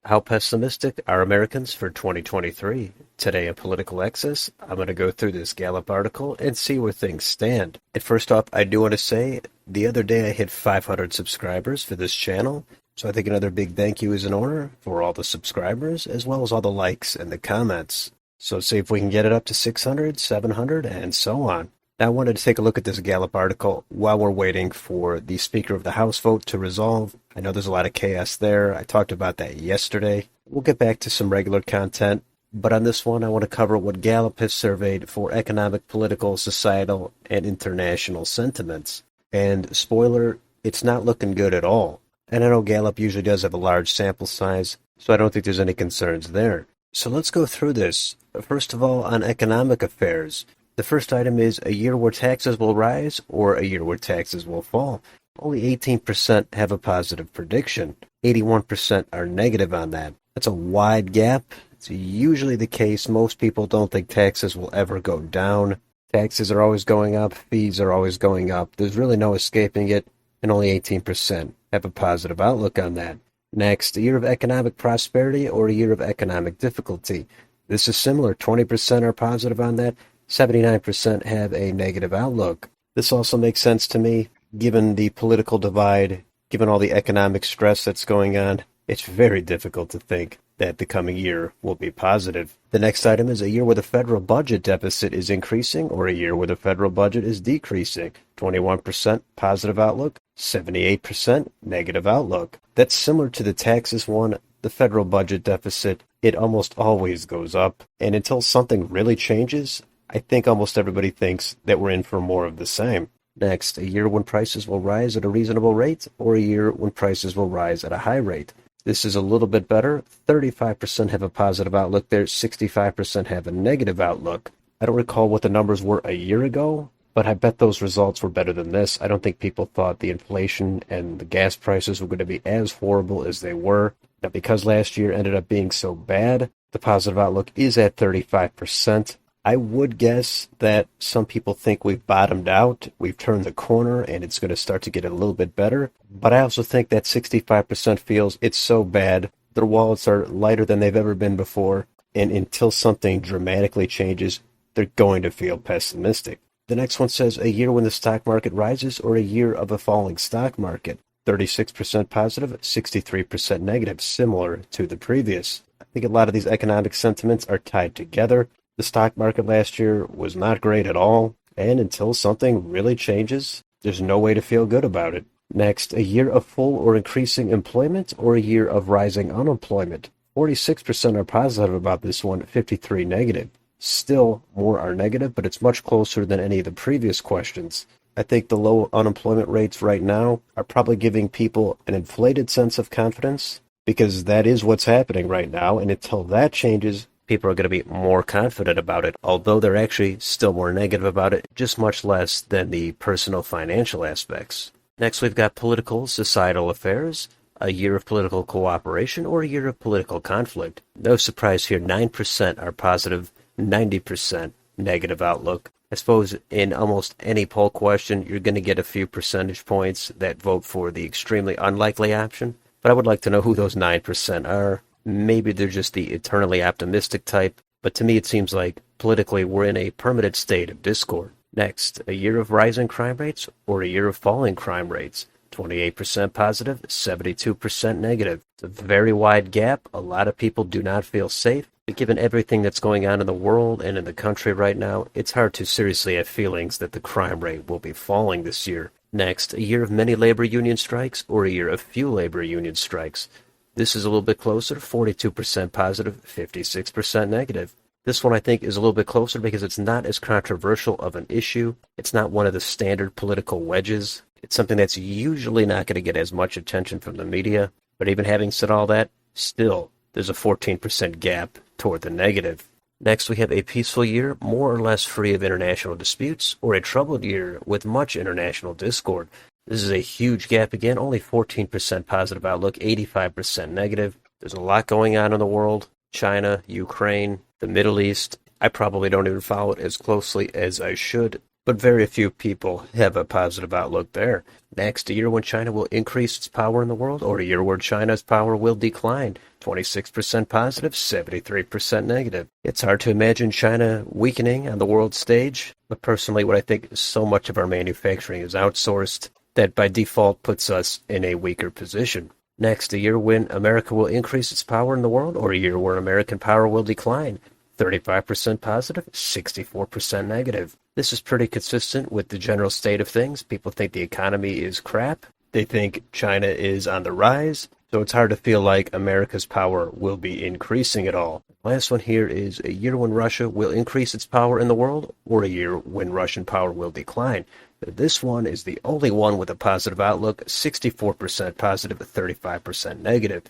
How pessimistic are Americans for 2023? Today in Political Access, I'm going to go through this Gallup article and see where things stand. And first off, I do want to say the other day I hit 500 subscribers for this channel. So I think another big thank you is in order for all the subscribers, as well as all the likes and the comments. So see if we can get it up to 600, 700, and so on. Now I wanted to take a look at this Gallup article while we're waiting for the Speaker of the House vote to resolve. I know there's a lot of chaos there. I talked about that yesterday. We'll get back to some regular content, but on this one I want to cover what Gallup has surveyed for economic, political, societal, and international sentiments. And spoiler, it's not looking good at all. And I know Gallup usually does have a large sample size, so I don't think there's any concerns there. So let's go through this. First of all, on economic affairs. The first item is a year where taxes will rise or a year where taxes will fall. Only 18% have a positive prediction. 81% are negative on that. That's a wide gap. It's usually the case. Most people don't think taxes will ever go down. Taxes are always going up. Fees are always going up. There's really no escaping it, and only 18% have a positive outlook on that. Next, a year of economic prosperity or a year of economic difficulty. This is similar. 20% are positive on that. 79% have a negative outlook. This also makes sense to me, given the political divide, given all the economic stress that's going on. It's very difficult to think that the coming year will be positive. The next item is a year where the federal budget deficit is increasing or a year where the federal budget is decreasing. 21% positive outlook, 78% negative outlook. That's similar to the taxes one. The federal budget deficit, it almost always goes up. And until something really changes, I think almost everybody thinks that we're in for more of the same. Next, a year when prices will rise at a reasonable rate or a year when prices will rise at a high rate. This is a little bit better. 35% have a positive outlook there. 65% have a negative outlook. I don't recall what the numbers were a year ago, but I bet those results were better than this. I don't think people thought the inflation and the gas prices were going to be as horrible as they were. Now, because last year ended up being so bad, the positive outlook is at 35%. I would guess that some people think we've bottomed out, we've turned the corner, and it's going to start to get a little bit better. But I also think that 65% feels it's so bad, their wallets are lighter than they've ever been before, and until something dramatically changes, they're going to feel pessimistic. The next one says a year when the stock market rises or a year of a falling stock market. 36% positive, 63% negative, similar to the previous. I think a lot of these economic sentiments are tied together. The stock market last year was not great at all, and until something really changes, there's no way to feel good about it. Next, a year of full or increasing employment or a year of rising unemployment. 46% are positive about this one, 53% negative. Still, more are negative, but it's much closer than any of the previous questions. I think the low unemployment rates right now are probably giving people an inflated sense of confidence, because that is what's happening right now, and until that changes, people are going to be more confident about it, although they're actually still more negative about it, just much less than the personal financial aspects. Next, we've got political, societal affairs, a year of political cooperation or a year of political conflict. No surprise here, 9% are positive, 90% negative outlook. I suppose in almost any poll question, you're going to get a few percentage points that vote for the extremely unlikely option, but I would like to know who those 9% are. Maybe they're just the eternally optimistic type, but to me it seems like politically we're in a permanent state of discord. Next, a year of rising crime rates or a year of falling crime rates. 28% positive, 72% negative. It's a very wide gap. A lot of people do not feel safe, but given everything that's going on in the world and in the country right now, it's hard to seriously have feelings that the crime rate will be falling this year. Next, a year of many labor union strikes or a year of few labor union strikes. This is a little bit closer, 42% positive, 56% negative. This one I think is a little bit closer because it's not as controversial of an issue. It's not one of the standard political wedges. It's something that's usually not going to get as much attention from the media. But even having said all that, still, there's a 14% gap toward the negative. Next, we have a peaceful year, more or less free of international disputes, or a troubled year with much international discord. This is a huge gap again, only 14% positive outlook, 85% negative. There's a lot going on in the world. China, Ukraine, the Middle East. I probably don't even follow it as closely as I should, but very few people have a positive outlook there. Next, a year when China will increase its power in the world, or a year where China's power will decline. 26% positive, 73% negative. It's hard to imagine China weakening on the world stage, but personally, what I think so much of our manufacturing is outsourced that by default puts us in a weaker position. Next, a year when America will increase its power in the world, or a year where American power will decline. 35% positive, 64% negative. This is pretty consistent with the general state of things. People think the economy is crap. They think China is on the rise. So it's hard to feel like America's power will be increasing at all. Last one here is a year when Russia will increase its power in the world, or a year when Russian power will decline. This one is the only one with a positive outlook, 64% positive, 35% negative.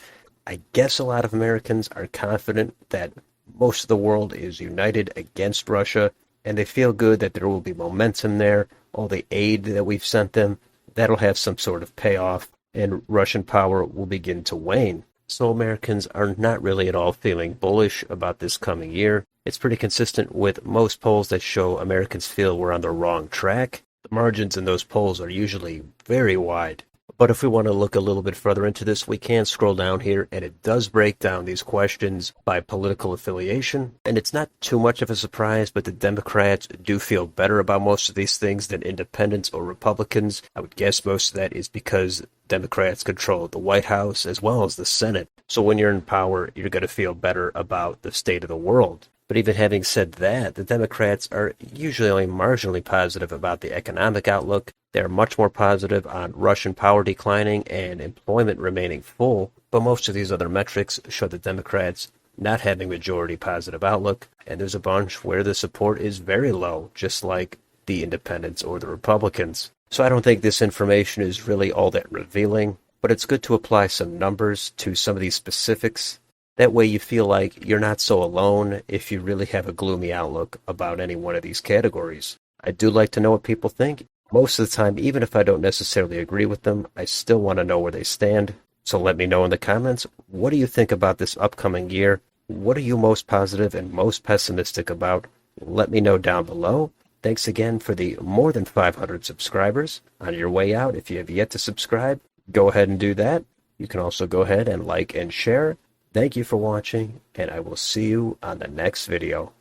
I guess a lot of Americans are confident that most of the world is united against Russia, and they feel good that there will be momentum there. All the aid that we've sent them, that'll have some sort of payoff, and Russian power will begin to wane. So Americans are not really at all feeling bullish about this coming year. It's pretty consistent with most polls that show Americans feel we're on the wrong track. The margins in those polls are usually very wide. But if we want to look a little bit further into this, we can scroll down here, and it does break down these questions by political affiliation. And it's not too much of a surprise, but the Democrats do feel better about most of these things than independents or Republicans. I would guess most of that is because Democrats control the White House as well as the Senate. So when you're in power, you're going to feel better about the state of the world. But even having said that, the Democrats are usually only marginally positive about the economic outlook. They're much more positive on Russian power declining and employment remaining full. But most of these other metrics show the Democrats not having majority positive outlook. And there's a bunch where the support is very low, just like the independents or the Republicans. So I don't think this information is really all that revealing, but it's good to apply some numbers to some of these specifics. That way you feel like you're not so alone if you really have a gloomy outlook about any one of these categories. I do like to know what people think. Most of the time, even if I don't necessarily agree with them, I still want to know where they stand. So let me know in the comments, what do you think about this upcoming year? What are you most positive and most pessimistic about? Let me know down below. Thanks again for the more than 500 subscribers. On your way out, if you have yet to subscribe, go ahead and do that. You can also go ahead and like and share. Thank you for watching, and I will see you on the next video.